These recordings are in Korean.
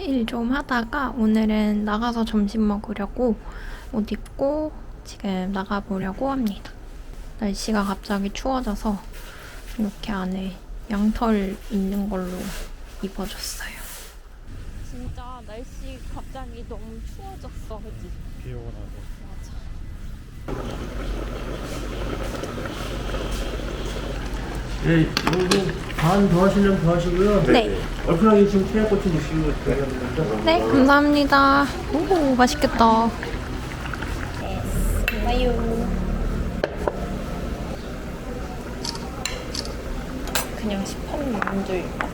일 좀 하다가 오늘은 나가서 점심 먹으려고 옷 입고 지금 나가보려고 합니다. 날씨가 갑자기 추워져서 이렇게 안에 양털 있는 걸로 입어줬어요. 진짜 날씨 갑자기 너무 추워졌어, 그치? 비 오고 나서. 맞아. 네, 요거 반 더 하시려면 더 하시고요. 네. 얼큰하게 지금 태양꽃 좀 드시고 들어가야 됩니다. 네, 감사합니다. 오, 맛있겠다. 좋아요. 그냥 시판 만두일까?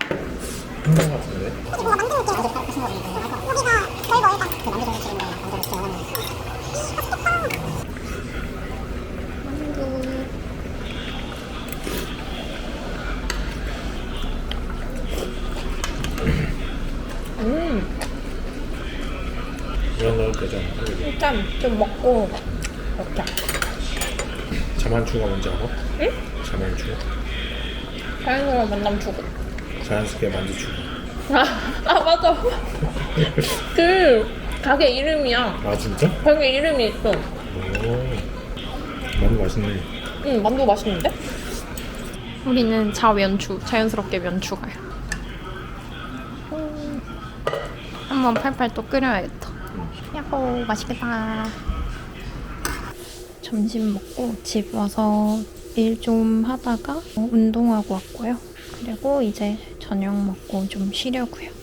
한번 같은데? 이런 거 되잖아. 일단 좀 먹고 먹자. 자만추가 뭔지 알아? 응? 자만추? 자연스러운 만남 주고. 자연스럽게 만두추. 맞아. 그 가게 이름이야. 아 진짜? 가게 이름이 있어. 오, 만두 맛있네. 응, 만두 맛있는데? 우리는 자면추, 자연스럽게 면추가요. 한번 팔팔 또 끓여야겠다. 야호, 맛있겠다. 점심 먹고 집 와서 일 좀 하다가 운동하고 왔고요. 그리고 이제 저녁 먹고 좀 쉬려고요.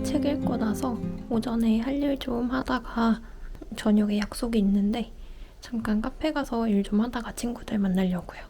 책 읽고 나서 오전에 할 일 좀 하다가 저녁에 약속이 있는데 잠깐 카페 가서 일 좀 하다가 친구들 만나려고요.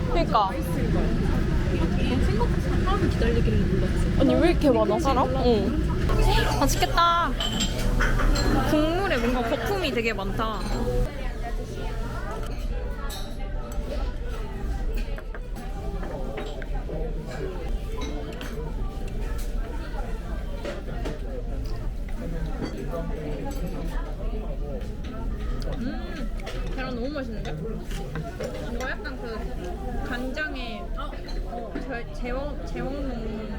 그러니까 생각보다 사람을 기다리기를 몰랐어. 아니 왜 이렇게 많아 사람? 응. 맛있겠다. 국물에 뭔가 거품이 되게 많다. 계란 너무 맛있는데? 이거 약간 그 간장에 재워놓은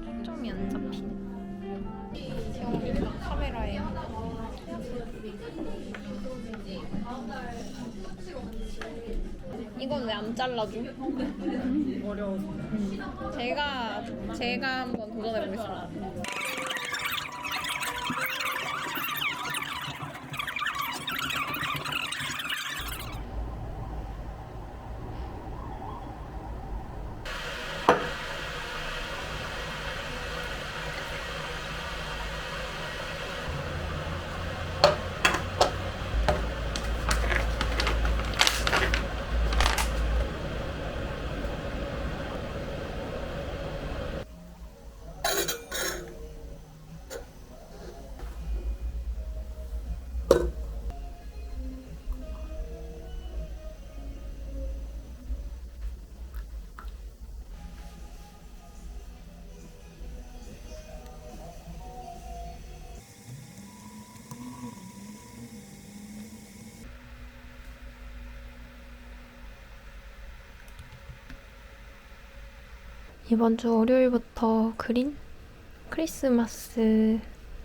초점이 안 잡히네. 재워놓은 카메라에 이건 왜 안 잘라줘? 어려워. 제가 한번 도전해 보겠습니다. 이번 주 월요일부터 그린 크리스마스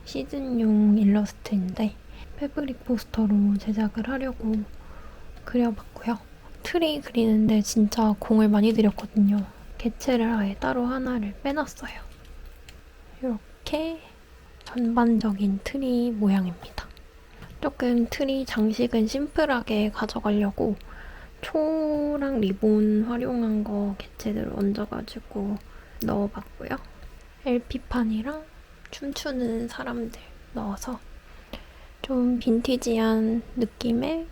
시즌용 일러스트인데 패브릭 포스터로 제작을 하려고 그려봤고요. 트리 그리는데 진짜 공을 많이 들였거든요. 개체를 아예 따로 하나를 빼놨어요. 이렇게 전반적인 트리 모양입니다. 조금 트리 장식은 심플하게 가져가려고 초랑 리본 활용한 거 개체들 얹어가지고 넣어봤고요. LP판이랑 춤추는 사람들 넣어서 좀 빈티지한 느낌의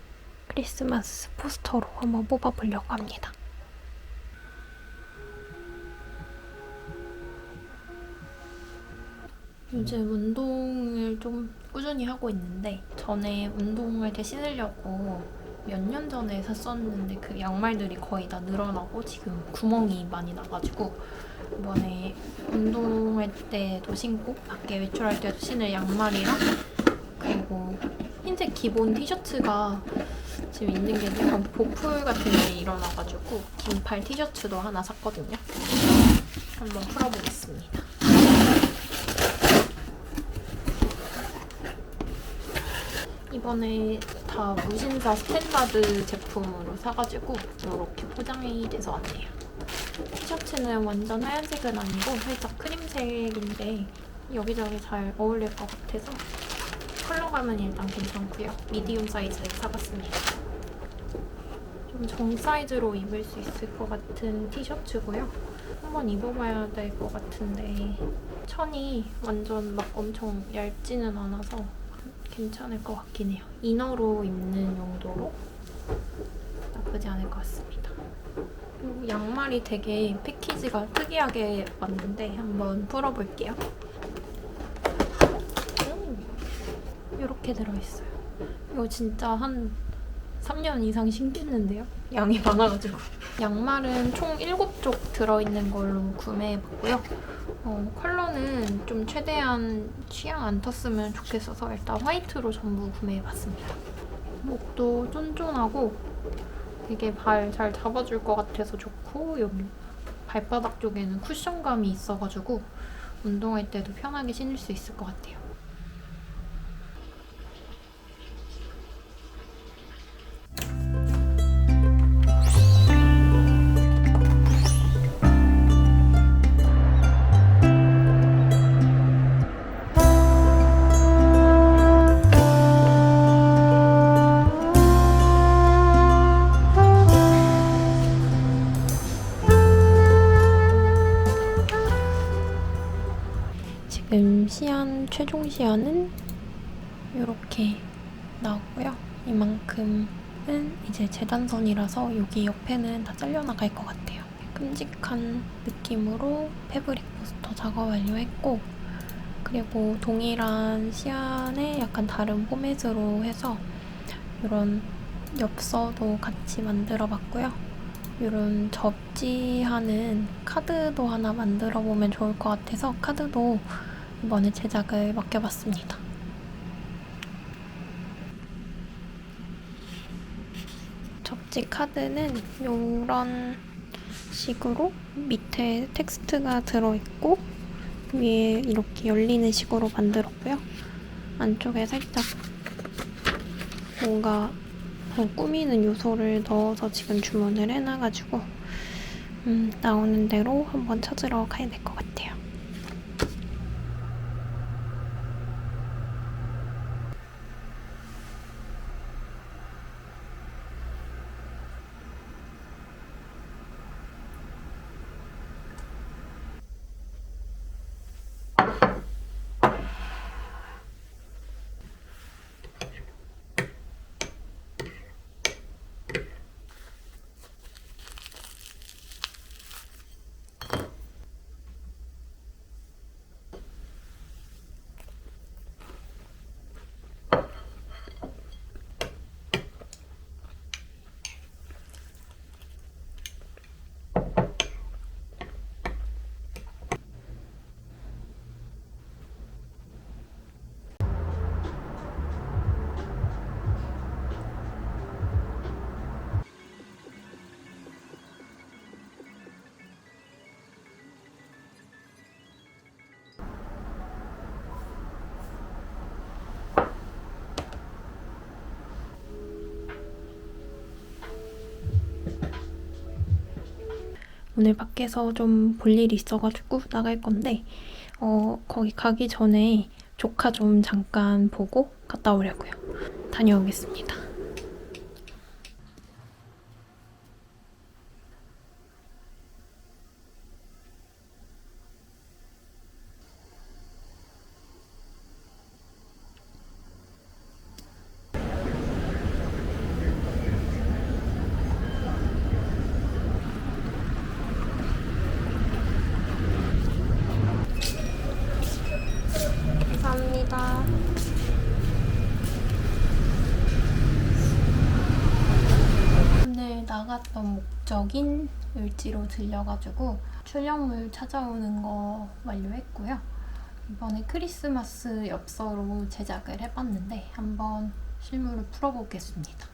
크리스마스 포스터로 한번 뽑아보려고 합니다. 요즘 운동을 좀 꾸준히 하고 있는데 전에 운동할 때 신으려고 몇 년 전에 샀었는데 그 양말들이 거의 다 늘어나고 지금 구멍이 많이 나가지고 이번에 운동할 때도 신고 밖에 외출할 때도 신을 양말이랑 그리고 흰색 기본 티셔츠가 지금 있는 게 약간 보풀 같은 일이 일어나가지고 긴팔 티셔츠도 하나 샀거든요. 한번 풀어보겠습니다. 이번에 다 무신사 스탠다드 제품으로 사가지고 이렇게 포장이 돼서 왔네요. 티셔츠는 완전 하얀색은 아니고 살짝 크림색인데 여기저기 잘 어울릴 것 같아서 컬러감은 일단 괜찮고요. 미디움 사이즈 사봤습니다. 좀 정 사이즈로 입을 수 있을 것 같은 티셔츠고요. 한번 입어봐야 될 것 같은데 천이 완전 막 엄청 얇지는 않아서 괜찮을 것 같긴 해요. 이너로 입는 용도로 나쁘지 않을 것 같습니다. 그리고 양말이 되게 패키지가 특이하게 왔는데 한번 풀어볼게요. 이렇게 들어있어요. 이거 진짜 한 3년 이상 신겠는데요? 양이 많아가지고. 양말은 총 7쪽 들어있는 걸로 구매해봤고요. 컬러는 좀 최대한 취향 안 텄으면 좋겠어서 일단 화이트로 전부 구매해봤습니다. 목도 쫀쫀하고 되게 발 잘 잡아줄 것 같아서 좋고 여기 발바닥 쪽에는 쿠션감이 있어가지고 운동할 때도 편하게 신을 수 있을 것 같아요. 지금 시안, 최종 시안은 이렇게 나오고요. 이만큼은 이제 재단선이라서 여기 옆에는 다 잘려나갈 것 같아요. 끔찍한 느낌으로 패브릭 포스터 작업 완료했고 그리고 동일한 시안에 약간 다른 포맷으로 해서 이런 엽서도 같이 만들어봤고요. 이런 접지하는 카드도 하나 만들어보면 좋을 것 같아서 카드도 이번에 제작을 맡겨봤습니다. 접지 카드는 이런 식으로 밑에 텍스트가 들어있고 위에 이렇게 열리는 식으로 만들었고요. 안쪽에 살짝 뭔가 꾸미는 요소를 넣어서 지금 주문을 해놔가지고 나오는 대로 한번 찾으러 가야 될 것 같아요. 오늘 밖에서 좀 볼 일이 있어가지고 나갈 건데 거기 가기 전에 조카 좀 잠깐 보고 갔다 오려고요. 다녀오겠습니다. 감사합니다. 오늘 나갔던 목적인 을지로 들려가지고 출력물 찾아오는 거 완료했고요. 이번에 크리스마스 엽서로 제작을 해봤는데 한번 실물을 풀어보겠습니다.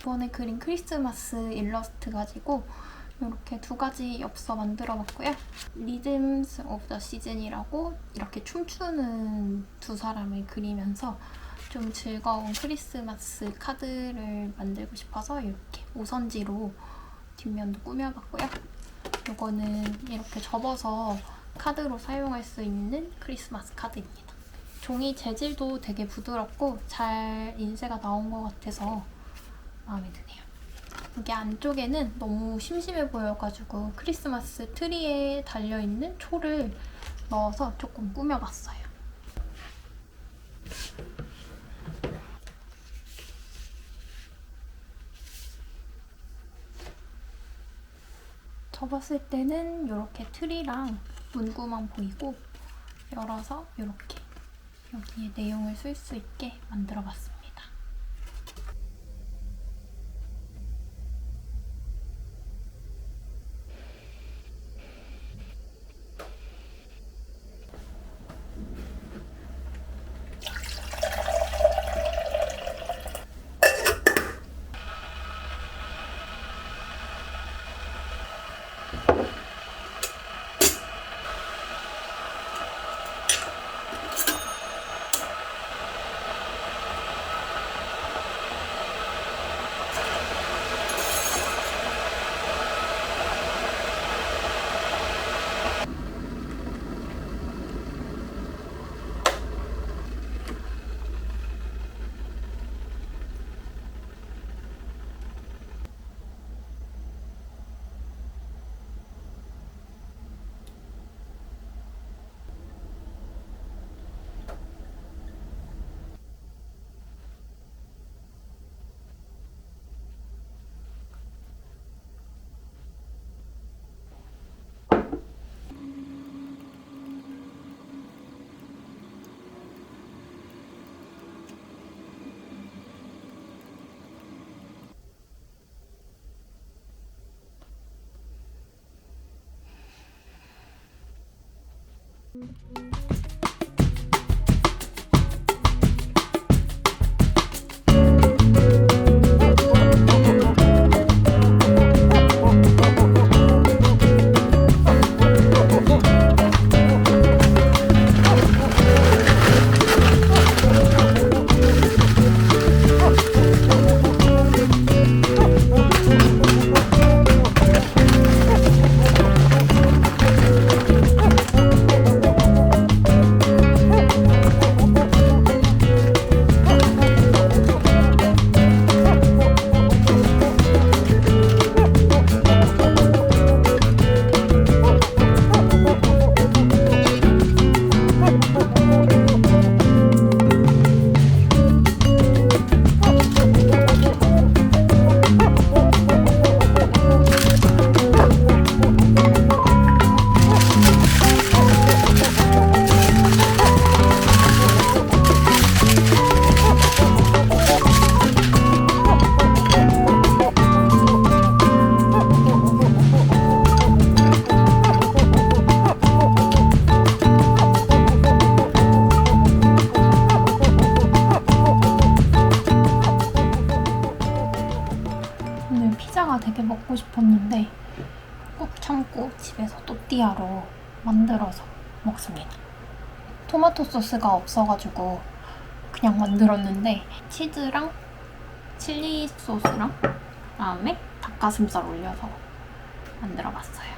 이번에 그린 크리스마스 일러스트 가지고 이렇게 두 가지 엽서 만들어봤고요. 리듬스 오브 더 시즌이라고 이렇게 춤추는 두 사람을 그리면서 좀 즐거운 크리스마스 카드를 만들고 싶어서 이렇게 오선지로 뒷면도 꾸며봤고요. 이거는 이렇게 접어서 카드로 사용할 수 있는 크리스마스 카드입니다. 종이 재질도 되게 부드럽고 잘 인쇄가 나온 것 같아서 마음에 드네요. 이게 안쪽에는 너무 심심해 보여가지고 크리스마스 트리에 달려있는 초를 넣어서 조금 꾸며봤어요. 접었을 때는 이렇게 트리랑 문구만 보이고 열어서 이렇게 여기에 내용을 쓸 수 있게 만들어봤습니다. 되게 먹고 싶었는데 꼭 참고 집에서 또띠아로 만들어서 먹습니다. 토마토 소스가 없어가지고 그냥 만들었는데 치즈랑 칠리 소스랑 그다음에 닭가슴살 올려서 만들어봤어요.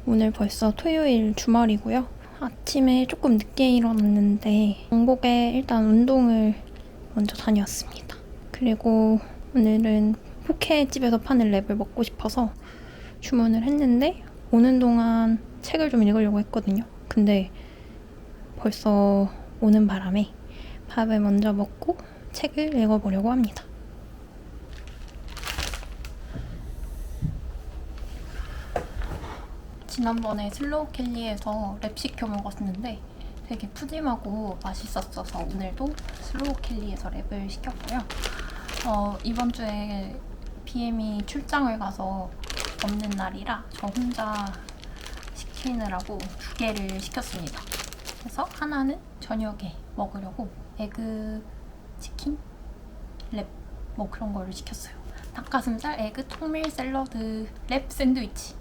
오늘 벌써 토요일 주말이고요. 아침에 조금 늦게 일어났는데 왕복에 일단 운동을 먼저 다녀왔습니다. 그리고 오늘은 포케집에서 파는 랩을 먹고 싶어서 주문을 했는데 오는 동안 책을 좀 읽으려고 했거든요. 근데 벌써 오는 바람에 밥을 먼저 먹고 책을 읽어보려고 합니다. 지난번에 슬로우 켈리에서 랩 시켜 먹었는데 되게 푸짐하고 맛있었어서 오늘도 슬로우 켈리에서 랩을 시켰고요. 이번 주에 BM이 출장을 가서 없는 날이라 저 혼자 시키느라고 2개를 시켰습니다. 그래서 하나는 저녁에 먹으려고 에그 치킨? 랩 뭐 그런 거를 시켰어요. 닭가슴살 에그 통밀 샐러드 랩 샌드위치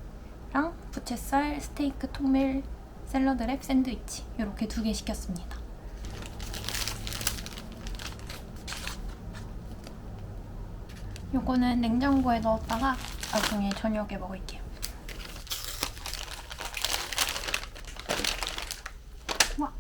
랑 부채살 스테이크 통밀 샐러드 랩 샌드위치 이렇게 2개 시켰습니다. 요거는 냉장고에 넣었다가 나중에 저녁에 먹을게요. 와.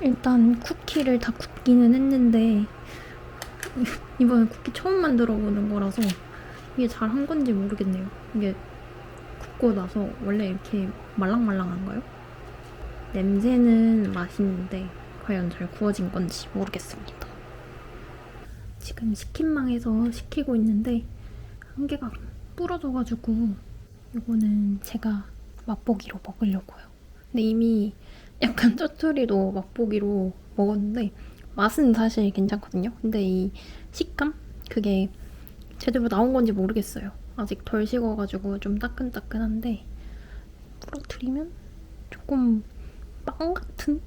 일단 쿠키를 다 굽기는 했는데 이번에 쿠키 처음 만들어 보는 거라서 이게 잘 한 건지 모르겠네요. 이게 굽고 나서 원래 이렇게 말랑말랑한가요? 냄새는 맛있는데 과연 잘 구워진 건지 모르겠습니다. 지금 치킨망에서 시키고 있는데 한 개가 부러져가지고 이거는 제가 맛보기로 먹으려고요. 근데 이미 약간 쩌투리도 맛보기로 먹었는데 맛은 사실 괜찮거든요. 근데 이 식감? 그게 제대로 나온 건지 모르겠어요. 아직 덜 식어가지고 좀 따끈따끈한데 부러뜨리면 조금 빵 같은?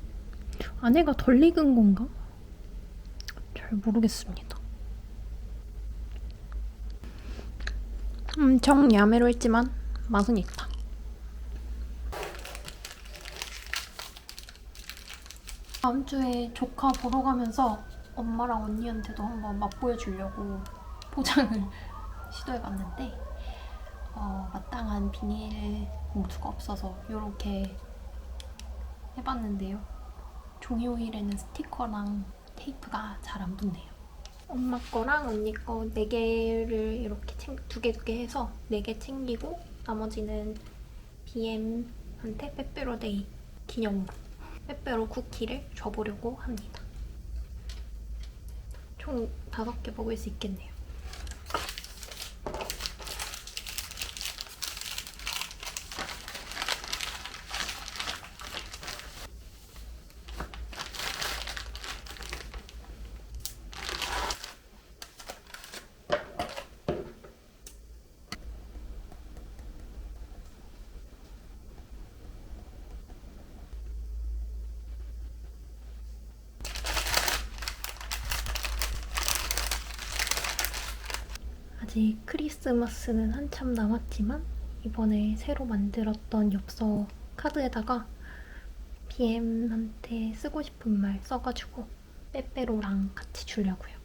안에가 덜 익은 건가? 잘 모르겠습니다. 엄청 야매로 했지만 맛은 있다. 다음 주에 조카 보러 가면서 엄마랑 언니한테도 한번 맛보여주려고 포장을 시도해봤는데 마땅한 비닐 봉투가 없어서 이렇게 해봤는데요. 종이 호일에는 스티커랑 테이프가 잘 안 붙네요. 엄마 거랑 언니 거 4개를 이렇게 두 개 해서 4개 챙기고 나머지는 BM한테 빼빼로데이 기념으로 빼빼로 쿠키를 줘보려고 합니다. 총 5개 먹을 수 있겠네요. 아직 크리스마스는 한참 남았지만 이번에 새로 만들었던 엽서 카드에다가 BM한테 쓰고 싶은 말 써가지고 빼빼로랑 같이 주려고요.